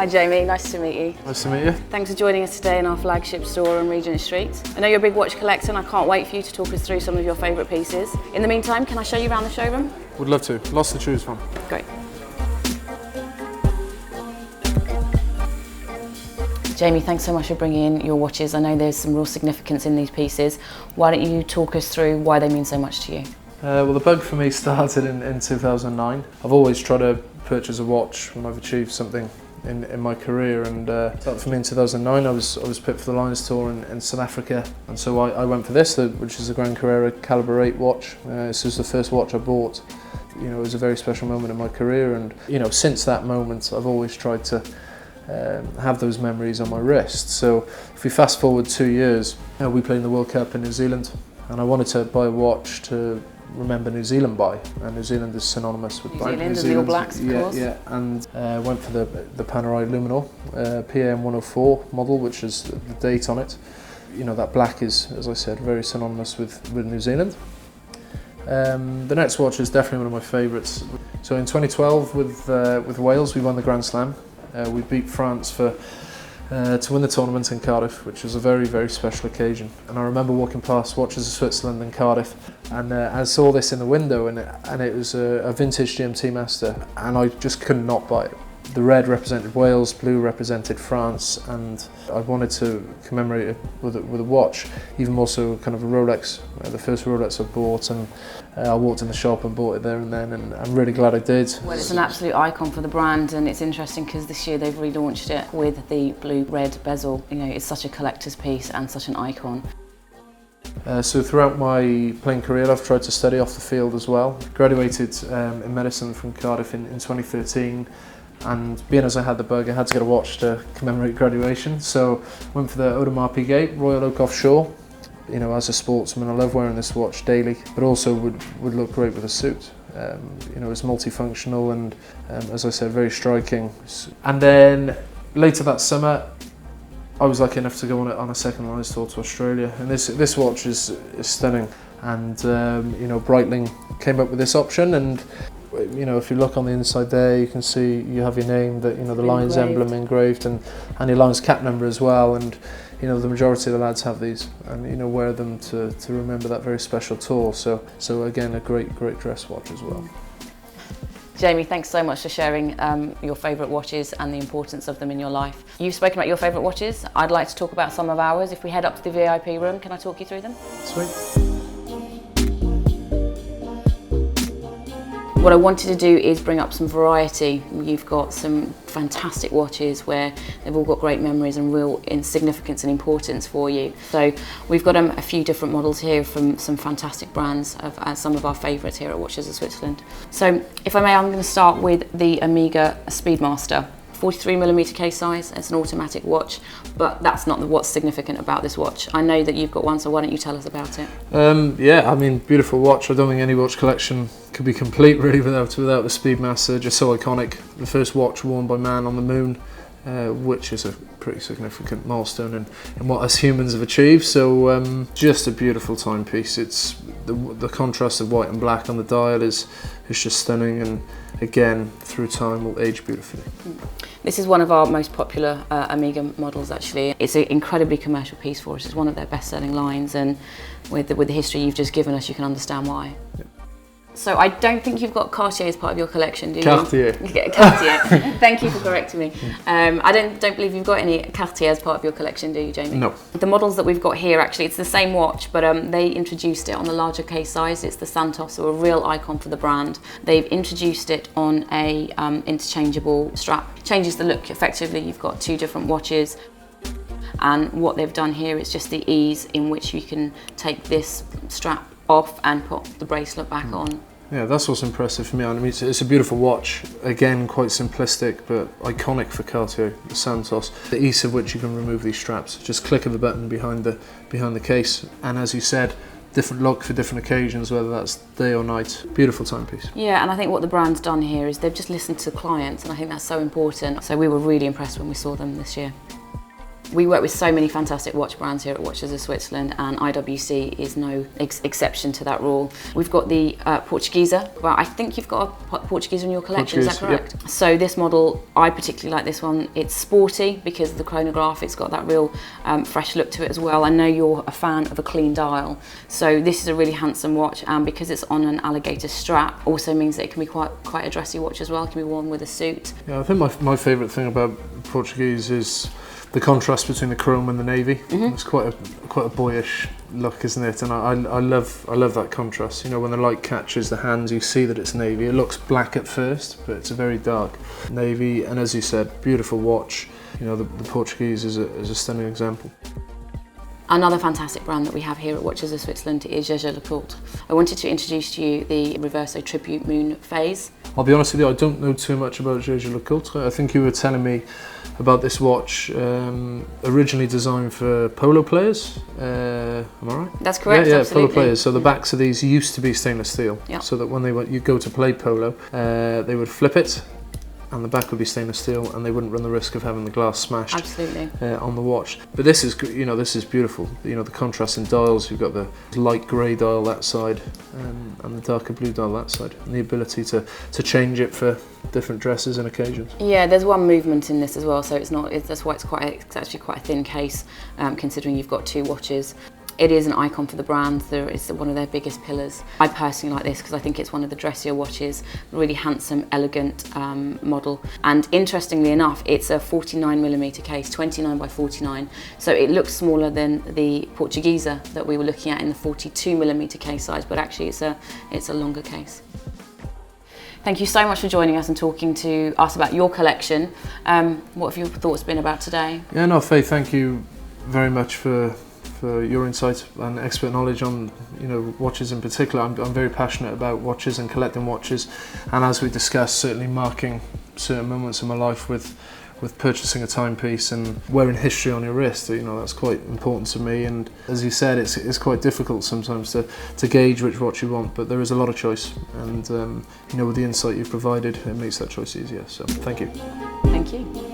Hi Jamie, nice to meet you. Nice to meet you. Thanks for joining us today in our flagship store on Regent Street. I know you're a big watch collector and I can't wait for you to talk us through some of your favourite pieces. In the meantime, can I show you around the showroom? Would love to. Lots to choose from. Great. Jamie, thanks so much for bringing in your watches. I know there's some real significance in these pieces. Why don't you talk us through why they mean so much to you? Well, the bug for me started in 2009. I've always tried to purchase a watch when I've achieved something in my career, and for me in 2009 I was picked for the Lions Tour in South Africa, and so I went for this, which is a Gran Carrera Caliber 8 watch. This was the first watch I bought. You know, it was a very special moment in my career, and you know, since that moment I've always tried to have those memories on my wrist. So if we fast forward 2 years, we played in the World Cup in New Zealand, and I wanted to buy a watch to remember New Zealand by, and New Zealand is synonymous with New Zealand and the All Blacks, of course. Yeah, and went for the Panerai Luminor PAM 104 model, which is the date on it. You know, that black is, as I said, very synonymous with New Zealand. The next watch is definitely one of my favourites. So in 2012 with Wales, we won the Grand Slam. We beat France to win the tournament in Cardiff, which was a very, very special occasion. And I remember walking past Watches of Switzerland in Cardiff, and I saw this in the window, and it was a vintage GMT Master, and I just could not buy it. The red represented Wales, blue represented France, and I wanted to commemorate it with a watch, even more so kind of a Rolex, the first Rolex I bought, and I walked in the shop and bought it there and then, and I'm really glad I did. Well, it's an absolute icon for the brand, and it's interesting because this year they've relaunched it with the blue-red bezel. You know, it's such a collector's piece and such an icon. So throughout my playing career I've tried to study off the field as well. Graduated in medicine from Cardiff in 2013. And being as I had the bug, I had to get a watch to commemorate graduation. So went for the Audemars Piguet Royal Oak Offshore. You know, as a sportsman, I love wearing this watch daily, but also would look great with a suit. You know, it's multifunctional and, as I said, very striking. And then later that summer, I was lucky enough to go on a second Lions Tour to Australia, and this watch is stunning. And you know, Breitling came up with this option, and you know, if you look on the inside there, you can see you have your name, that, you know, the Lions emblem engraved, and your Lions cap number as well. And you know, the majority of the lads have these, and you know, wear them to remember that very special tour. So again, a great dress watch as well. Jamie, thanks so much for sharing your favourite watches and the importance of them in your life. You've spoken about your favourite watches. I'd like to talk about some of ours. If we head up to the VIP room, can I talk you through them? Sweet. What I wanted to do is bring up some variety. You've got some fantastic watches where they've all got great memories and real significance and importance for you. So we've got a few different models here from some fantastic brands of some of our favourites here at Watches of Switzerland. So if I may, I'm going to start with the Omega Speedmaster. 43mm case size, it's an automatic watch, but that's not what's significant about this watch. I know that you've got one, so why don't you tell us about it? Yeah, I mean, beautiful watch. I don't think any watch collection could be complete really without the Speedmaster. Just so iconic. The first watch worn by man on the moon, which is a pretty significant milestone in what us humans have achieved. So just a beautiful timepiece. It's the contrast of white and black on the dial is just stunning, and again, through time will age beautifully. This is one of our most popular Omega models actually. It's an incredibly commercial piece for us. It's one of their best-selling lines, and with the history you've just given us, you can understand why. Yep. So I don't think you've got Cartier as part of your collection, do you? Cartier. Cartier. Thank you for correcting me. I don't believe you've got any Cartier as part of your collection, do you, Jamie? No. The models that we've got here, actually, it's the same watch, but they introduced it on the larger case size. It's the Santos, so a real icon for the brand. They've introduced it on a interchangeable strap. Changes the look effectively. You've got two different watches. And what they've done here is just the ease in which you can take this strap off and put the bracelet back on. Yeah, that's what's impressive for me. I mean, it's a beautiful watch. Again, quite simplistic, but iconic for Cartier, the Santos. The ease of which you can remove these straps. Just click of the button behind the case. And as you said, different look for different occasions, whether that's day or night. Beautiful timepiece. Yeah, and I think what the brand's done here is they've just listened to clients, and I think that's so important. So we were really impressed when we saw them this year. We work with so many fantastic watch brands here at Watches of Switzerland, and IWC is no exception to that rule. We've got the Portugieser. Well, I think you've got a Portugieser in your collection, is that correct? Yep. So this model, I particularly like this one. It's sporty because of the chronograph. It's got that real fresh look to it as well. I know you're a fan of a clean dial, so this is a really handsome watch, and because it's on an alligator strap, also means that it can be quite a dressy watch as well. It can be worn with a suit. Yeah, I think my favourite thing about Portuguese is the contrast between the chrome and the navy. It's quite a boyish look, isn't it? And I love that contrast. You know, when the light catches the hands, you see that it's navy. It looks black at first, but it's a very dark navy. And as you said, beautiful watch. You know, the Portuguese is a stunning example. Another fantastic brand that we have here at Watches of Switzerland is Jaeger-LeCoultre. I wanted to introduce to you the Reverso Tribute Moon phase. I'll be honest with you, I don't know too much about Jaeger-LeCoultre. I think you were telling me about this watch, originally designed for polo players. Am I right? That's correct, yeah, absolutely. Polo players. So the backs of these used to be stainless steel, Yep. so that when you go to play polo, they would flip it, and the back would be stainless steel, and they wouldn't run the risk of having the glass smashed on the watch. But this is, you know, this is beautiful. You know, the contrast in dials. You've got the light grey dial that side, and the darker blue dial that side, and the ability to change it for different dresses and occasions. Yeah, there's one movement in this as well, so that's why it's actually quite a thin case, considering you've got two watches. It is an icon for the brand. It's one of their biggest pillars. I personally like this because I think it's one of the dressier watches, really handsome, elegant model. And interestingly enough, it's a 49mm case, 29 by 49. So it looks smaller than the Portugieser that we were looking at in the 42mm case size, but actually it's a longer case. Thank you so much for joining us and talking to us about your collection. What have your thoughts been about today? Yeah, no, Faye, thank you very much for your insight and expert knowledge on, you know, watches in particular. I'm very passionate about watches and collecting watches, and as we discussed, certainly marking certain moments in my life with purchasing a timepiece and wearing history on your wrist. You know, that's quite important to me, and as you said, it's quite difficult sometimes to gauge which watch you want, but there is a lot of choice, and you know, with the insight you've provided, it makes that choice easier. So thank you. Thank you.